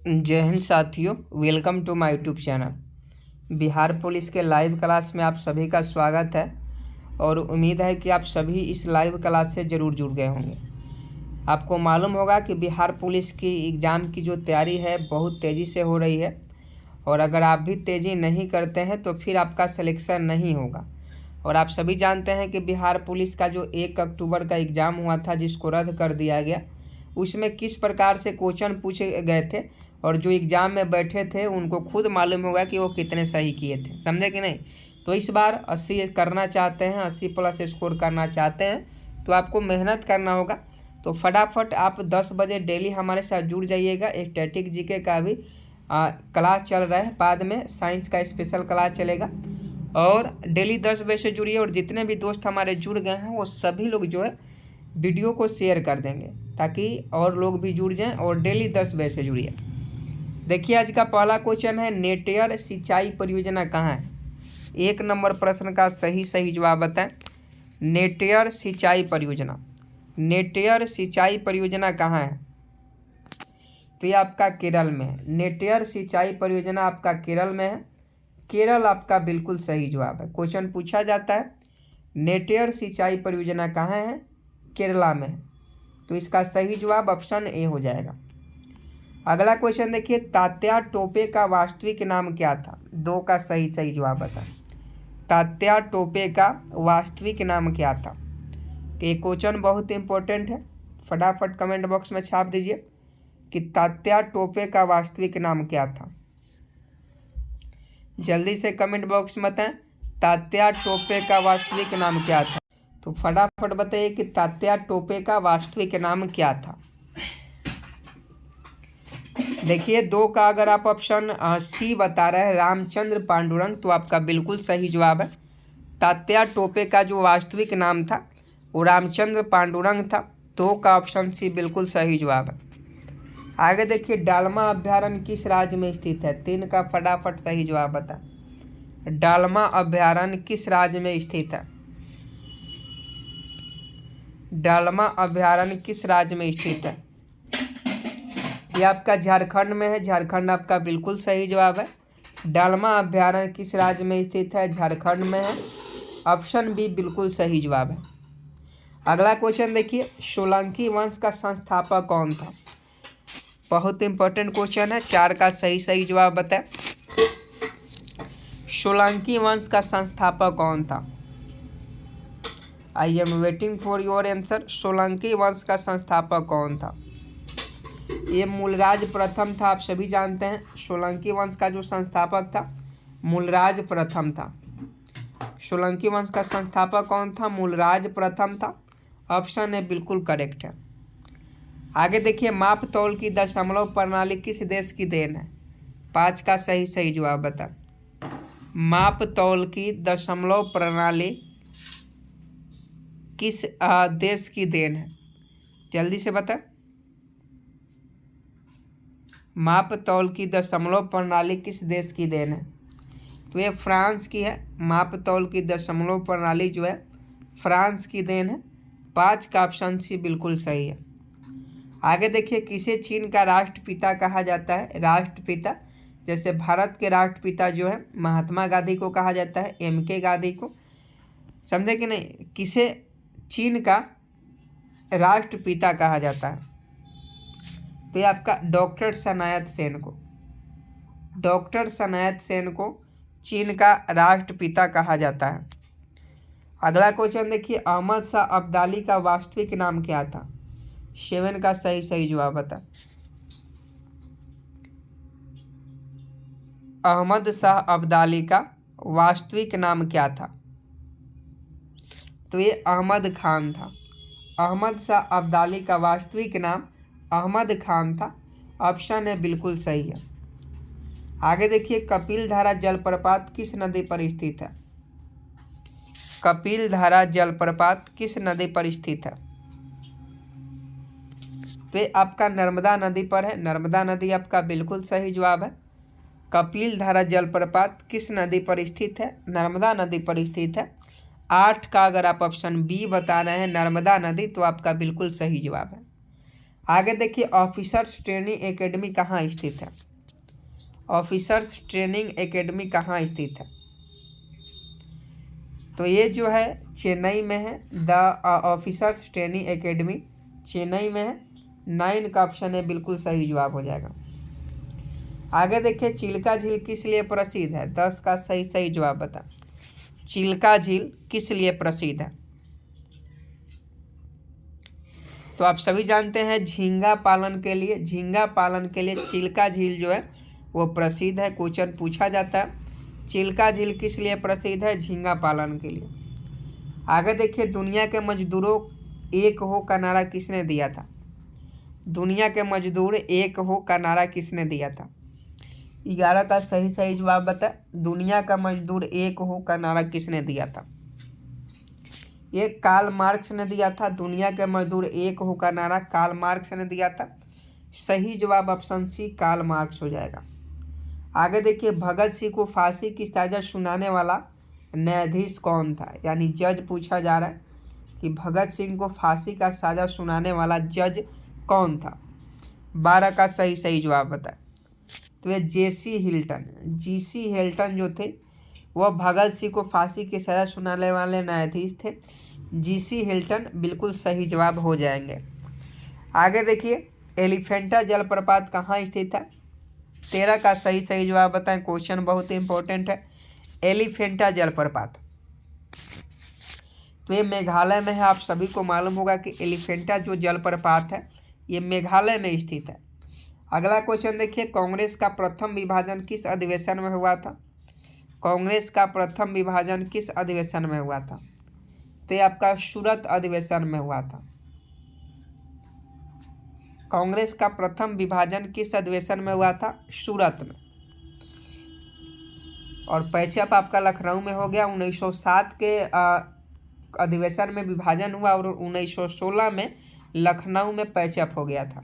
जय हिंद साथियों, welcome to my YouTube channel. Bihar police के लाइव क्लास में आप सभी का स्वागत है और उम्मीद है कि आप सभी इस लाइव क्लास से ज़रूर जुड़ गए होंगे। आपको मालूम होगा कि बिहार पुलिस की एग्ज़ाम की जो तैयारी है बहुत तेज़ी से हो रही है और अगर आप भी तेज़ी नहीं करते हैं तो फिर आपका सिलेक्शन नहीं होगा। और आप सभी जानते हैं कि बिहार पुलिस का जो 1 अक्टूबर का एग्ज़ाम हुआ था जिसको रद्द कर दिया गया, उसमें किस प्रकार से क्वेश्चन पूछे गए थे और जो एग्ज़ाम में बैठे थे उनको खुद मालूम होगा कि वो कितने सही किए थे, समझे कि नहीं। तो इस बार 80 करना चाहते हैं, 80+ स्कोर करना चाहते हैं तो आपको मेहनत करना होगा। तो फटाफट आप 10 बजे डेली हमारे साथ जुड़ जाइएगा। स्टैटिक जीके का भी क्लास चल रहा है, बाद में साइंस का स्पेशल क्लास चलेगा और डेली 10 बजे से जुड़िए। और जितने भी दोस्त हमारे जुड़ गए हैं वो सभी लोग जो है वीडियो को शेयर कर देंगे ताकि और लोग भी जुड़ जाएं और डेली 10 बजे से जुड़िए। देखिए आज का पहला क्वेश्चन है, नेटियर सिंचाई परियोजना कहाँ है। 1 नंबर प्रश्न का सही जवाब बताएं। नेटियर सिंचाई परियोजना, नेटियर सिंचाई परियोजना कहाँ है? तो ये आपका केरल में है। नेटियर सिंचाई परियोजना आपका केरल में है। केरल आपका बिल्कुल सही जवाब है। क्वेश्चन पूछा जाता है नेटियर सिंचाई परियोजना कहाँ है, केरला में है, तो इसका सही जवाब ऑप्शन ए हो जाएगा। अगला क्वेश्चन देखिए, तात्या टोपे का वास्तविक नाम क्या था? 2 का सही जवाब बता। तात्या टोपे का वास्तविक नाम क्या था? ये क्वेश्चन बहुत इंपॉर्टेंट है, फटाफट कमेंट बॉक्स में छाप दीजिए कि तात्या टोपे का वास्तविक नाम क्या था। जल्दी से कमेंट बॉक्स में बताएं तात्या टोपे का वास्तविक नाम क्या था। तो फटाफट बताइए कि तात्या टोपे का वास्तविक नाम क्या था। देखिए 2 का अगर आप ऑप्शन सी बता रहे हैं रामचंद्र पांडुरंग, तो आपका बिल्कुल सही जवाब है। तात्या टोपे का जो वास्तविक नाम था वो रामचंद्र पांडुरंग था। 2 का ऑप्शन सी बिल्कुल सही जवाब है। आगे देखिए, डालमा अभ्यारण्य किस राज्य में स्थित है? 3 का फटाफट सही जवाब बता। डालमा अभ्यारण्य किस राज्य में स्थित है? डालमा अभ्यारण्य किस राज्य में स्थित है? ये आपका झारखंड में है। झारखंड आपका बिल्कुल सही जवाब है। डालमा अभ्यारण्य किस राज्य में स्थित है? झारखंड में है। ऑप्शन बी बिल्कुल सही जवाब है। अगला क्वेश्चन देखिए, सोलंकी वंश का संस्थापक कौन था? बहुत इंपॉर्टेंट क्वेश्चन है। 4 का सही जवाब बताएं। सोलंकी वंश का संस्थापक कौन था? I am waiting for your answer. Solanki वंश का संस्थापक कौन था? ये मूलराज प्रथम था। आप सभी जानते हैं सोलंकी वंश का जो संस्थापक था मूलराज प्रथम था। सोलंकी वंश का संस्थापक कौन था? मूलराज प्रथम था। ऑप्शन ए बिल्कुल करेक्ट है। आगे देखिए, माप तौल की दशमलव प्रणाली किस देश की देन है? 5 का सही जवाब बता। माप तौल की दशमलव प्रणाली किस देश की देन है? जल्दी से बता। माप तौल की दशमलव प्रणाली किस देश की देन है? तो ये फ्रांस की है। माप तौल की दशमलव प्रणाली जो है फ्रांस की देन है। 5 का ऑप्शन सी बिल्कुल सही है। आगे देखिए, किसे चीन का राष्ट्रपिता कहा जाता है? राष्ट्रपिता जैसे भारत के राष्ट्रपिता जो है महात्मा गांधी को कहा जाता है, MK गांधी को, समझे कि नहीं। किसे चीन का राष्ट्रपिता कहा जाता है? तो ये आपका डॉक्टर सनायत सेन को, डॉक्टर सनायत सेन को चीन का राष्ट्रपिता कहा जाता है। अगला क्वेश्चन देखिए, अहमद शाह अब्दाली का वास्तविक नाम क्या था? 7 का सही जवाब बता। अहमद शाह अब्दाली का वास्तविक नाम क्या था? तो ये अहमद खान था। अहमद शाह अब्दाली का वास्तविक नाम अहमद खान था। ऑप्शन है बिल्कुल सही है। आगे देखिए, कपिल धारा जलप्रपात किस नदी पर स्थित है? कपिल धारा जलप्रपात किस नदी पर स्थित है? तो ये आपका नर्मदा नदी पर है। नर्मदा नदी आपका बिल्कुल सही जवाब है। कपिल धारा जलप्रपात किस नदी पर स्थित है? नर्मदा नदी पर स्थित है। 8 का अगर आप ऑप्शन बी बता रहे हैं नर्मदा नदी, तो आपका बिल्कुल सही जवाब है। आगे देखिए ऑफिसर्स ट्रेनिंग एकेडमी कहाँ स्थित है। ऑफिसर्स ट्रेनिंग एकेडमी कहाँ स्थित है, तो ये जो है चेन्नई में है। The officers training academy Chennai में है। 9 का ऑप्शन है बिल्कुल सही जवाब हो जाएगा। आगे देखिए चिल्का झील किस लिए प्रसिद्ध है, 10 का सही जवाब बता। चिल्का झील किस लिए प्रसिद्ध है, तो आप सभी जानते हैं झींगा पालन के लिए। झींगा पालन के लिए चिल्का झील जो है वो प्रसिद्ध है। क्वेश्चन पूछा जाता है चिल्का झील किस लिए प्रसिद्ध है, झींगा पालन के लिए। आगे देखिए दुनिया के मजदूरों एक हो का नारा किसने दिया था। दुनिया के मजदूर एक हो का नारा किसने दिया था। 11 का सही जवाब बता। दुनिया का मजदूर एक हो का नारा किसने दिया था, ये कार्ल मार्क्स ने दिया था। दुनिया के मजदूर एक हो का नारा कार्ल मार्क्स ने दिया था। सही जवाब ऑप्शन सी कार्ल मार्क्स हो जाएगा। आगे देखिए भगत सिंह को फांसी की सजा सुनाने वाला न्यायाधीश कौन था, यानी जज पूछा जा रहा है कि भगत सिंह को फांसी का सजा सुनाने वाला जज कौन था। 12 का सही जवाब बताए, तो ये जेसी हिल्टन जो थे वह भगत सिंह को फांसी की सजा सुनाने वाले न्यायाधीश थे। जीसी हिल्टन बिल्कुल सही जवाब हो जाएंगे। आगे देखिए एलिफेंटा जलप्रपात कहाँ स्थित है। 13 का सही जवाब बताएं। क्वेश्चन बहुत इंपॉर्टेंट है। एलिफेंटा जलप्रपात तो ये मेघालय में है। आप सभी को मालूम होगा कि एलिफेंटा जो जलप्रपात है ये मेघालय में स्थित है। अगला क्वेश्चन देखिए कांग्रेस का प्रथम विभाजन किस अधिवेशन में हुआ था। कांग्रेस का प्रथम विभाजन किस अधिवेशन में हुआ था, तो ये आपका सूरत अधिवेशन में हुआ था। कांग्रेस का प्रथम विभाजन किस अधिवेशन में हुआ था, सूरत में। और पैचअप आपका लखनऊ में हो गया। 1907 के अधिवेशन में विभाजन हुआ और 1916 में लखनऊ में पैचअप हो गया था।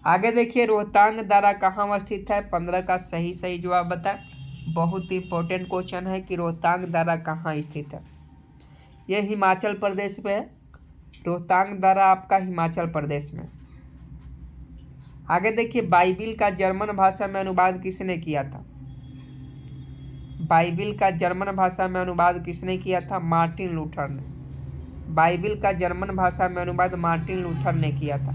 आगे देखिए रोहतांग दर्रा कहाँ अवस्थित है। 15 का सही जवाब बता। बहुत ही इंपॉर्टेंट क्वेश्चन है कि रोहतांग दर्रा कहाँ स्थित है। यह हिमाचल प्रदेश में है। रोहतांग दर्रा आपका हिमाचल प्रदेश में। आगे देखिए बाइबिल का जर्मन भाषा में अनुवाद किसने किया था। बाइबिल का जर्मन भाषा में अनुवाद किसने किया था, मार्टिन लूथर ने। बाइबिल का जर्मन भाषा में अनुवाद मार्टिन लूथर ने किया था।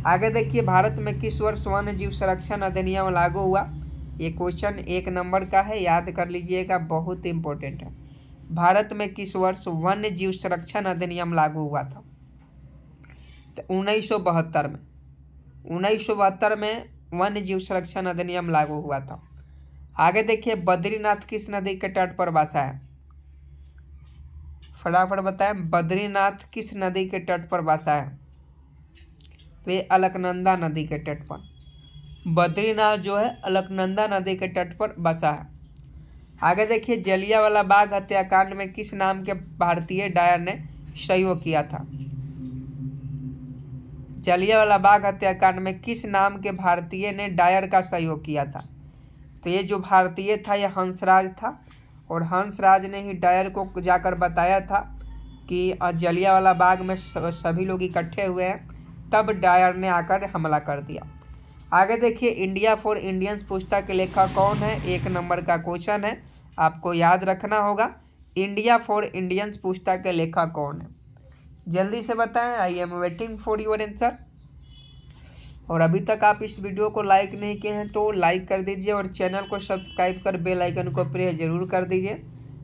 आगे देखिए भारत में किस वर्ष वन्य जीव संरक्षण अधिनियम लागू हुआ। ये क्वेश्चन 1 नंबर का है, याद कर लीजिएगा, बहुत इंपॉर्टेंट है। भारत में किस वर्ष वन्य जीव संरक्षण अधिनियम लागू हुआ था, तो 1972 में। 1972 में वन्य जीव संरक्षण अधिनियम लागू हुआ था। आगे देखिए बद्रीनाथ किस नदी के तट पर बसा है, फटाफट बताएं। बद्रीनाथ किस नदी के तट पर बसा है, तो ये अलकनंदा नदी के तट पर। बद्रीनाथ जो है अलकनंदा नदी के तट पर बसा है। आगे देखिए जलियांवाला बाग हत्याकांड में किस नाम के भारतीय डायर ने सहयोग किया था। जलियांवाला बाग हत्याकांड में किस नाम के भारतीय ने डायर का सहयोग किया था, तो ये जो भारतीय था ये हंसराज था। और हंसराज ने ही डायर को जाकर बताया था कि जलियांवाला बाग में सभी लोग इकट्ठे हुए हैं, तब डायर ने आकर हमला कर दिया। आगे देखिए इंडिया फॉर इंडियंस पुस्तक के लेखक कौन है। 1 नंबर का क्वेश्चन है, आपको याद रखना होगा। इंडिया फॉर इंडियंस पुस्तक के लेखक कौन है, जल्दी से बताएं। I am waiting for your answer. और अभी तक आप इस वीडियो को लाइक नहीं किए हैं तो लाइक कर दीजिए और चैनल को सब्सक्राइब कर बेल आइकन को प्रेस जरूर कर दीजिए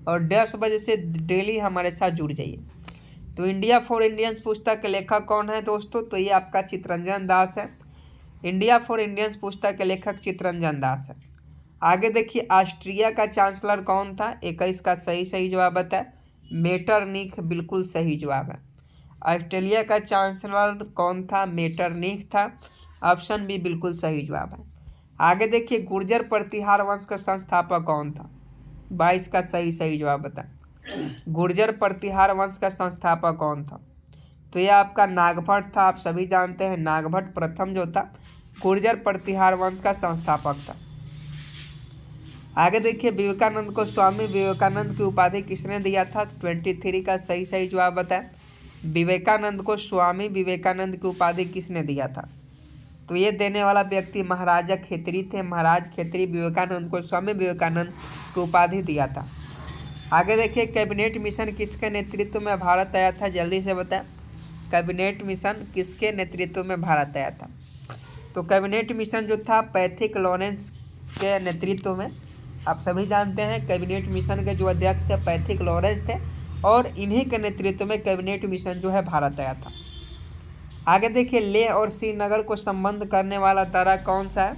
और 10 बजे से डेली हमारे साथ जुड़ जाइए। तो इंडिया फॉर इंडियंस पुस्तक के लेखक कौन है दोस्तों, तो ये आपका चित्तरंजन दास है। इंडिया फॉर इंडियंस पुस्तक के लेखक चित्तरंजन दास है। आगे देखिए ऑस्ट्रिया का चांसलर कौन था। 21 का सही जवाब बताए। मेटरनिख बिल्कुल सही जवाब है। ऑस्ट्रेलिया का चांसलर कौन था, मेटरनिख था। ऑप्शन बी बिल्कुल सही जवाब है। आगे देखिए गुर्जर प्रतिहार वंश का संस्थापक कौन था। 22 का सही जवाब बताएं। गुर्जर प्रतिहार वंश का संस्थापक कौन था, तो यह आपका नागभट्ट था। आप सभी जानते हैं नागभट्ट प्रथम जो था गुर्जर प्रतिहार वंश का संस्थापक था। आगे देखिए विवेकानंद को स्वामी विवेकानंद की उपाधि किसने दिया था। 23 का सही जवाब बताएं। विवेकानंद को स्वामी विवेकानंद की उपाधि किसने दिया था? तो ये देने वाला व्यक्ति महाराजा खेतरी थे। महाराज खेतरी विवेकानंद को स्वामी विवेकानंद की उपाधि दिया था। आगे देखिए, कैबिनेट मिशन किसके नेतृत्व में भारत आया था? जल्दी से बताएं, कैबिनेट मिशन किसके नेतृत्व में भारत आया था? तो कैबिनेट मिशन जो था पैथिक लॉरेंस के नेतृत्व में। आप सभी जानते हैं कैबिनेट मिशन के जो अध्यक्ष थे पैथिक लॉरेंस थे, और इन्हीं के नेतृत्व में कैबिनेट मिशन जो है भारत आया था। आगे देखिए, लेह और श्रीनगर को संबंध करने वाला दायरा कौन सा है?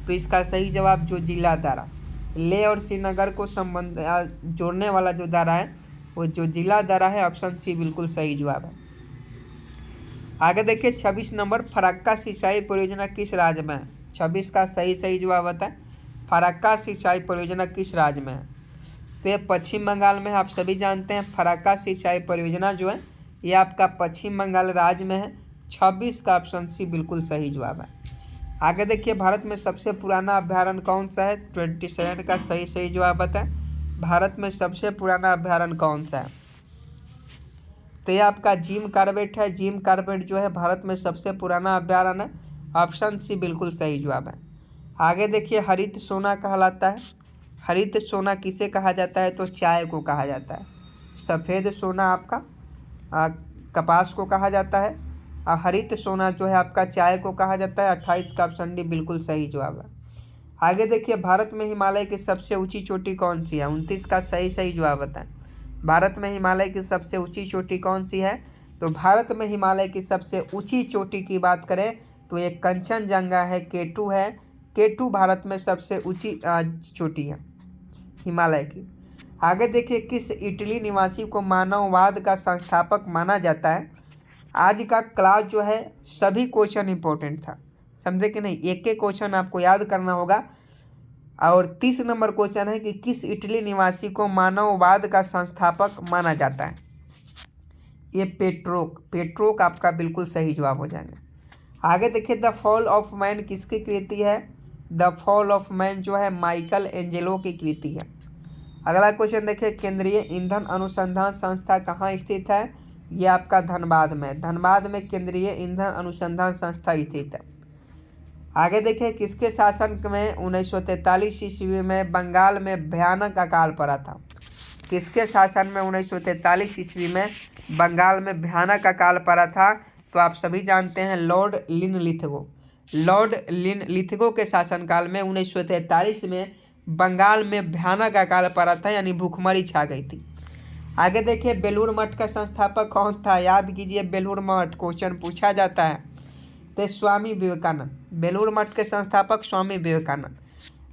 तो इसका सही जवाब जो जिला दायरा, लेह और श्रीनगर को संबंध जोड़ने वाला जो दायरा है वो जो जिला दायरा है। ऑप्शन सी बिल्कुल सही जवाब है। आगे देखिए 26 नंबर, फरक्का सिंचाई परियोजना किस राज्य में है? 26 का सही जवाब बताएं, फरक्का सिंचाई परियोजना किस राज्य में है? तो ये पश्चिम बंगाल में है। आप सभी जानते हैं फरक्का सिंचाई परियोजना जो है ये आपका पश्चिम बंगाल राज्य में है। 26 का ऑप्शन सी बिल्कुल सही जवाब है। आगे देखिए, भारत में सबसे पुराना अभ्यारण्य कौन सा है? 27 का सही जवाब बताएं, भारत में सबसे पुराना अभ्यारण्य कौन सा है? तो ये आपका जिम कॉर्बेट है। जिम कॉर्बेट जो है भारत में सबसे पुराना अभ्यारण्य है। ऑप्शन सी बिल्कुल सही जवाब है। आगे देखिए, हरित सोना कहलाता है। हरित सोना किसे कहा जाता है? तो चाय को कहा जाता है। सफ़ेद सोना आपका कपास को कहा जाता है, और हरित सोना जो है आपका चाय को कहा जाता है। 28 का ऑप्शन डी बिल्कुल सही जवाब है। आगे देखिए, भारत में हिमालय की सबसे ऊंची चोटी कौन सी है? 29 का सही जवाब बताएं, भारत में हिमालय की सबसे ऊंची चोटी कौन सी है? तो भारत में हिमालय की सबसे ऊंची चोटी की बात करें तो ये कंचनजंगा है, केटू है। केटू भारत में सबसे ऊंची चोटी है हिमालय की। आगे देखिए, किस इटली निवासी को मानववाद का संस्थापक माना जाता है? आज का क्लास जो है सभी क्वेश्चन इंपॉर्टेंट था, समझे कि नहीं? एक एक क्वेश्चन आपको याद करना होगा। और 30 नंबर क्वेश्चन है कि किस इटली निवासी को मानववाद का संस्थापक माना जाता है? ये पेट्रोक आपका बिल्कुल सही जवाब हो जाएगा। आगे देखिए, द फॉल ऑफ मैन किसकी कृति है? द फॉल ऑफ मैन जो है माइकल एंजेलो की कृति है। अगला क्वेश्चन देखिए, केंद्रीय ईंधन अनुसंधान संस्था कहाँ स्थित है? ये आपका धनबाद में। धनबाद में केंद्रीय ईंधन अनुसंधान संस्था स्थित है। आगे देखिए, किसके शासन में 1943 ईस्वी में बंगाल में भयानक अकाल पड़ा था? किसके शासन में 1943 ईस्वी में बंगाल में भयानक अकाल पड़ा था? तो आप सभी जानते हैं लॉर्ड लिनलिथगो। लॉर्ड लिनलिथगो के शासनकाल में 1943 में बंगाल में भयानक अकाल पड़ा था, यानी भूखमरी छा गई थी। आगे देखिए, बेलूर मठ का संस्थापक कौन था? याद कीजिए, बेलूर मठ क्वेश्चन पूछा जाता है। तो स्वामी विवेकानंद, बेलूर मठ के संस्थापक स्वामी विवेकानंद।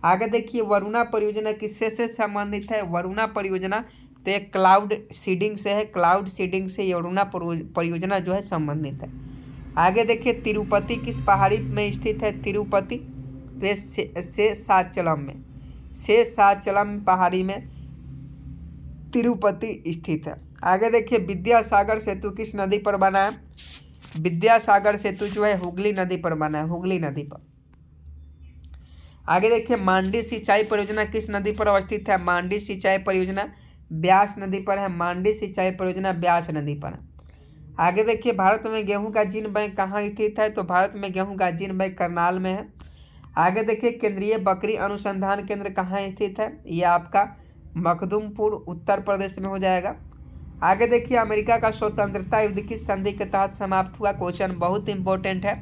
आगे देखिए, वरुणा परियोजना किससे से संबंधित है? वरुणा परियोजना तो एक क्लाउड सीडिंग से है। क्लाउड सीडिंग से ये वरुणा परियोजना जो है संबंधित है। आगे देखिए, तिरुपति किस पहाड़ी में स्थित है? तिरुपति तो शेषाचलम पहाड़ी में तिरुपति स्थित है। आगे देखिए, विद्यासागर सेतु किस नदी पर बना है? विद्यासागर सेतु जो है हुगली नदी पर बना है, हुगली नदी पर। आगे देखिए, मांडी सिंचाई परियोजना किस नदी पर अवस्थित है? मांडी सिंचाई परियोजना ब्यास नदी पर है। मांडी सिंचाई परियोजना ब्यास नदी पर है। आगे देखिए, भारत में गेहूं का जीन बैंक कहाँ स्थित है? तो भारत में गेहूं का जीन बैंक करनाल में है। आगे देखिए, केंद्रीय बकरी अनुसंधान केंद्र कहाँ स्थित है? यह आपका मखदुमपुर उत्तर प्रदेश में हो जाएगा। आगे देखिए, अमेरिका का स्वतंत्रता युद्ध किस संधि के तहत समाप्त हुआ? क्वेश्चन बहुत इंपॉर्टेंट है।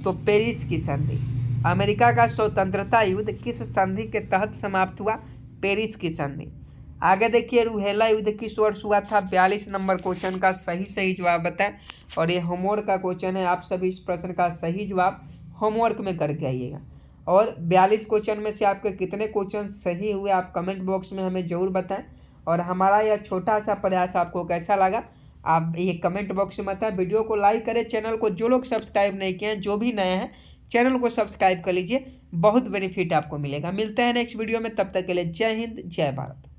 तो पेरिस की संधि। अमेरिका का स्वतंत्रता युद्ध किस संधि के तहत समाप्त हुआ? पेरिस की संधि। आगे देखिए, रूहेला युद्ध किस वर्ष हुआ था? 42 नंबर क्वेश्चन का सही जवाब बताएं। और ये होमवर्क का क्वेश्चन है, आप सभी इस प्रश्न का सही जवाब होमवर्क में करके आइएगा। और 42 क्वेश्चन में से आपके कितने क्वेश्चन सही हुए आप कमेंट बॉक्स में हमें ज़रूर बताएं। और हमारा यह छोटा सा प्रयास आपको कैसा लगा आप ये कमेंट बॉक्स में बताएं। वीडियो को लाइक करें, चैनल को जो लोग सब्सक्राइब नहीं किए हैं, जो भी नए हैं चैनल को सब्सक्राइब कर लीजिए, बहुत बेनिफिट आपको मिलेगा। मिलते हैं नेक्स्ट वीडियो में, तब तक के लिए जय हिंद जय भारत।